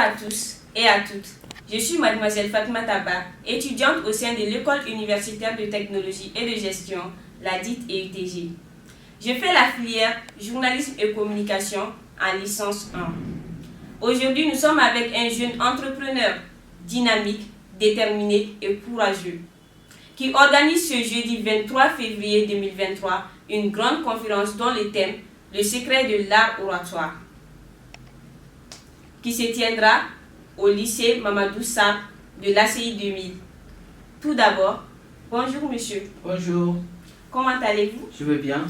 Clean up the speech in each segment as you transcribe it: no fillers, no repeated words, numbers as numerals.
À tous et à toutes. Je suis mademoiselle Fatma Taba, étudiante au sein de l'École universitaire de technologie et de gestion, la dite EUTG. Je fais la filière journalisme et communication en licence 1. Aujourd'hui, nous sommes avec un jeune entrepreneur dynamique, déterminé et courageux qui organise ce jeudi 23 février 2023 une grande conférence dont le thème « Le secret de l'art oratoire » qui se tiendra au lycée Mamadou Sarr de l'ACI 2000. Tout d'abord, bonjour monsieur. Bonjour. Comment allez-vous? Je vais bien.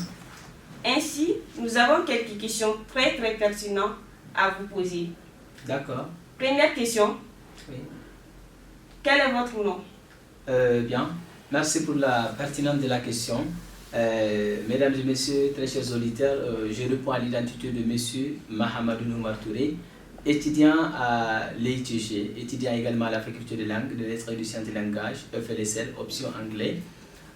Ainsi, nous avons quelques questions très pertinentes à vous poser. D'accord. Première question. Oui. Quel est votre nom? Bien. Merci pour la pertinence de la question. Mesdames et messieurs, très chers auditeurs, je réponds à l'identité de monsieur Mahamadou Noumar Touré, étudiant à l'EITG, étudiant également à la faculté de langue, de lettres et du sciences de langage, FLSL, option anglais.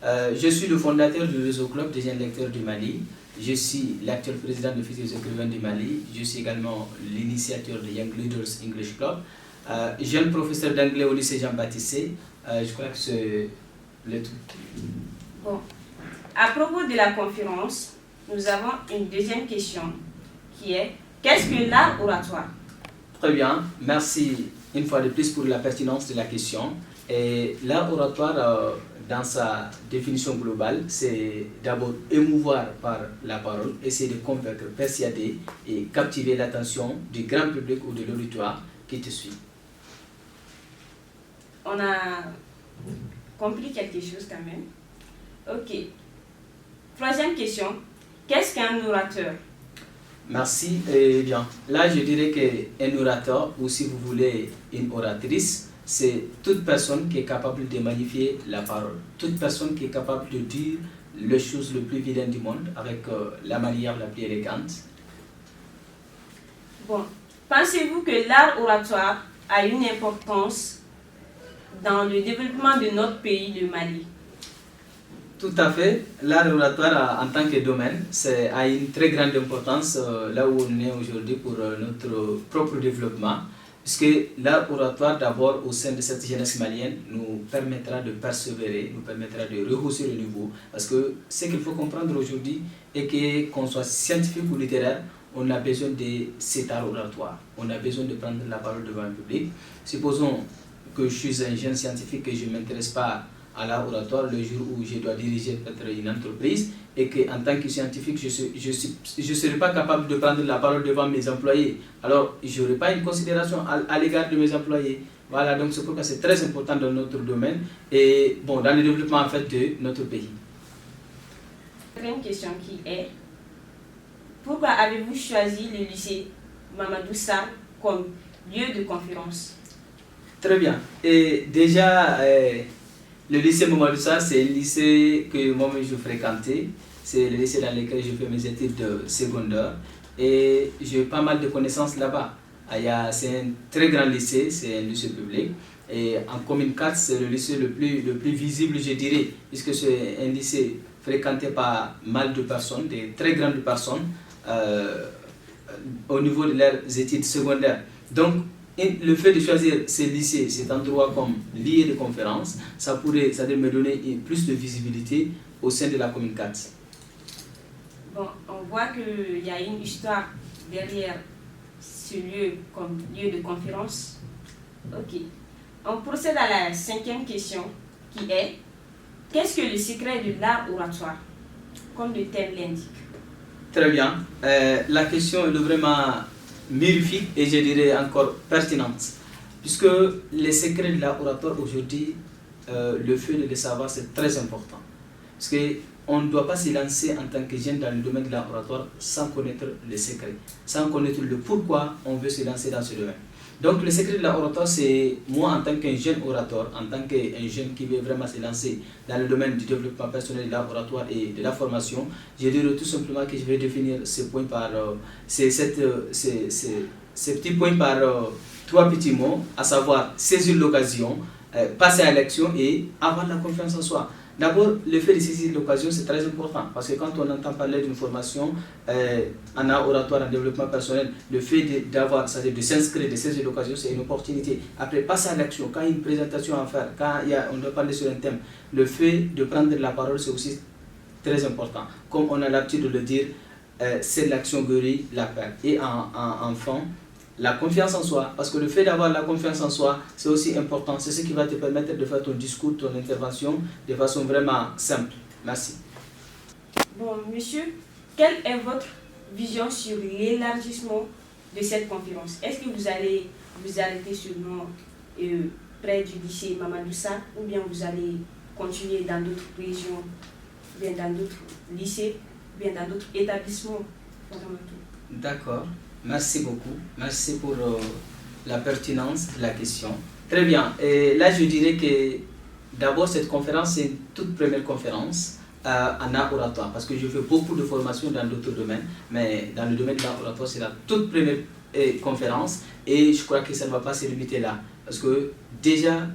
Je suis le fondateur du réseau club des jeunes lecteurs du Mali. Je suis l'actuel président de Futurs écrivains du Mali. Je suis également l'initiateur de Young Leaders English Club. Jeune professeur d'anglais au lycée Jean-Baptiste. Je crois que c'est le tout. Bon. À propos de la conférence, nous avons une deuxième question qui est: qu'est-ce que l'art oratoire? Très bien, merci une fois de plus pour la pertinence de la question. Et l'art oratoire, dans sa définition globale, c'est d'abord émouvoir par la parole, essayer de convaincre, persuader et captiver l'attention du grand public ou de l'auditoire qui te suit. On a compris quelque chose quand même. Ok. Troisième question. Qu'est-ce qu'un orateur? Merci. Eh bien, là, je dirais qu'un orateur, ou si vous voulez, une oratrice, c'est toute personne qui est capable de magnifier la parole. Toute personne qui est capable de dire les choses les plus vilaines du monde avec la manière la plus élégante. Bon. Pensez-vous que l'art oratoire a une importance dans le développement de notre pays, le Mali? Tout à fait. L'art oratoire en tant que domaine a une très grande importance là où on est aujourd'hui pour notre propre développement. Puisque l'art oratoire, d'abord, au sein de cette jeunesse malienne, nous permettra de persévérer, nous permettra de rehausser le niveau. Parce que ce qu'il faut comprendre aujourd'hui est que, qu'on soit scientifique ou littéraire, on a besoin de cet art oratoire. On a besoin de prendre la parole devant un public. Supposons que je suis un jeune scientifique et je ne m'intéresse pas à l'art oratoire le jour où je dois diriger peut-être une entreprise et qu'en tant que scientifique, je ne serai pas capable de prendre la parole devant mes employés. Alors, je n'aurai pas une considération à l'égard de mes employés. Voilà, donc c'est pourquoi c'est très important dans notre domaine et bon, dans le développement en fait de notre pays. Une question qui est: pourquoi avez-vous choisi le lycée Mamadou Sarr comme lieu de conférence? Très bien. Et déjà, le lycée Mamadou Sarr, c'est un lycée que moi-même je fréquentais. C'est le lycée dans lequel je fais mes études secondaires. Et j'ai pas mal de connaissances là-bas. C'est un très grand lycée, c'est un lycée public. Et en commune 4, c'est le lycée le plus visible, je dirais, puisque c'est un lycée fréquenté par mal de personnes, des très grandes personnes, au niveau de leurs études secondaires. Donc, le fait de choisir ce lycée, cet endroit comme lieu de conférence, ça pourrait me donner plus de visibilité au sein de la commune 4. Bon, on voit qu'il y a une histoire derrière ce lieu comme lieu de conférence. Ok. On procède à la cinquième question qui est: qu'est-ce que le secret de l'art oratoire, comme le thème l'indique? Très bien. La question est vraiment mirifique et je dirais encore pertinente. Puisque les secrets de l'art oratoire aujourd'hui, le fait de le savoir, c'est très important. Parce qu'on ne doit pas se lancer en tant que jeune dans le domaine de l'art oratoire sans connaître les secrets, sans connaître le pourquoi on veut se lancer dans ce domaine. Donc le secret de l'art oratoire, c'est moi en tant qu'un jeune orateur, en tant qu'un jeune qui veut vraiment se lancer dans le domaine du développement personnel de l'art oratoire et de la formation, je dirais tout simplement que je vais définir ces points par, ces petits points par trois petits mots, à savoir saisir l'occasion, passer à l'action et avoir la confiance en soi. D'abord, le fait de saisir l'occasion, c'est très important parce que quand on entend parler d'une formation en art oratoire, en développement personnel, le fait d'avoir, c'est-à-dire de s'inscrire, de saisir l'occasion, c'est une opportunité. Après, passer à l'action, quand il y a une présentation à faire, quand on doit parler sur un thème, le fait de prendre la parole, c'est aussi très important. Comme on a l'habitude de le dire, c'est l'action guérit la perte. Et enfin, la confiance en soi, parce que le fait d'avoir la confiance en soi, c'est aussi important. C'est ce qui va te permettre de faire ton discours, ton intervention de façon vraiment simple. Merci. Bon, monsieur, quelle est votre vision sur l'élargissement de cette conférence? Est-ce que vous allez vous arrêter seulement près du lycée Mamadou Sarr ou bien vous allez continuer dans d'autres régions, bien dans d'autres lycées, bien dans d'autres établissements? D'accord. Merci beaucoup. Merci pour la pertinence de la question. Très bien. Et là, je dirais que d'abord, cette conférence, c'est une toute première conférence en art oratoire parce que je fais beaucoup de formations dans d'autres domaines, mais dans le domaine de l'art oratoire, c'est la toute première conférence et je crois que ça ne va pas se limiter là parce que déjà,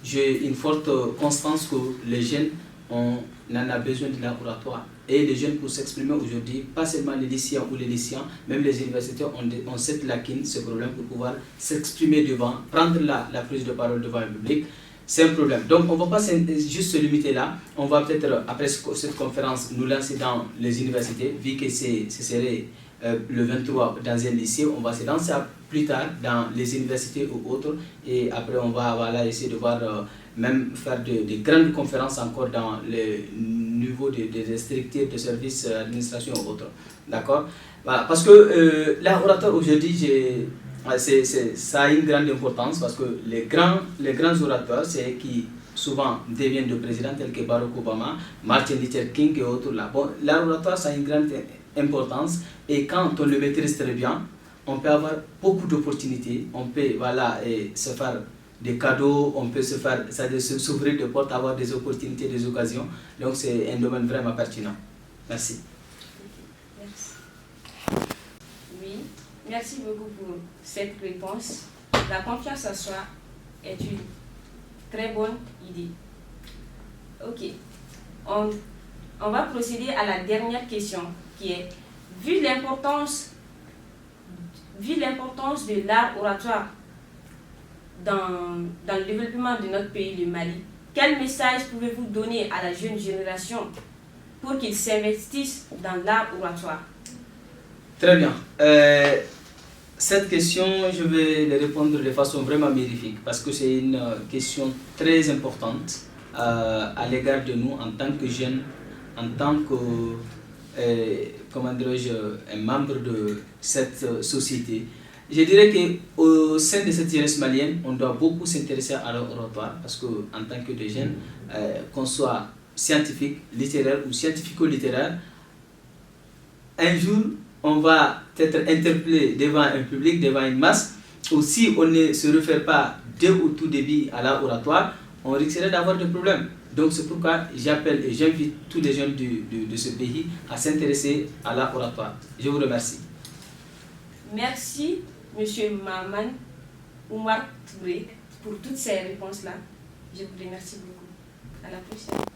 j'ai une forte constance que les jeunes on en a besoin de l'art oratoire. Et les jeunes pour s'exprimer aujourd'hui, pas seulement les lycéens ou les lycéens, même les universités ont cette lacune, ce problème pour pouvoir s'exprimer devant, prendre la prise de parole devant le public. C'est un problème. Donc on ne va pas juste se limiter là. On va peut-être, après cette conférence, nous lancer dans les universités, vu que ce serait le 23 dans un lycée. On va se lancer plus tard dans les universités ou autres. Et après, on va essayer de voir, même faire de grandes conférences encore dans le niveau des structures de services, administration ou autres. D'accord? Voilà, parce que l'art oratoire aujourd'hui, ça a une grande importance parce que les grands orateurs, c'est qui souvent deviennent de présidents tels que Barack Obama, Martin Luther King et autres là. Bon, l'art oratoire, ça a une grande importance et quand on le maîtrise très bien, on peut avoir beaucoup d'opportunités, on peut se faire des cadeaux, on peut s'ouvrir des portes, avoir des opportunités, des occasions. Donc c'est un domaine vraiment pertinent. Merci. Merci. Oui, merci beaucoup pour cette réponse. La confiance en soi est une très bonne idée. Ok. On va procéder à la dernière question qui est, vu l'importance de l'art oratoire dans le développement de notre pays, le Mali, quel message pouvez-vous donner à la jeune génération pour qu'ils s'investissent dans l'art oratoire? Très bien. Cette question, je vais y répondre de façon vraiment magnifique parce que c'est une question très importante à l'égard de nous en tant que jeunes, en tant que un membre de cette société. Je dirais qu'au sein de cette jeunesse malienne, on doit beaucoup s'intéresser à l'art oratoire parce qu'en tant que des jeunes, qu'on soit scientifique, littéraire ou scientifico-littéraire, un jour, on va être interpellé devant un public, devant une masse, ou si on ne se réfère pas dès au tout début à l'art oratoire, on risquerait d'avoir des problèmes. Donc c'est pourquoi j'appelle et j'invite tous les jeunes de ce pays à s'intéresser à l'art oratoire. Je vous remercie. Merci, M. Maman Oumar Touré, pour toutes ces réponses-là. Je vous remercie beaucoup. À la prochaine.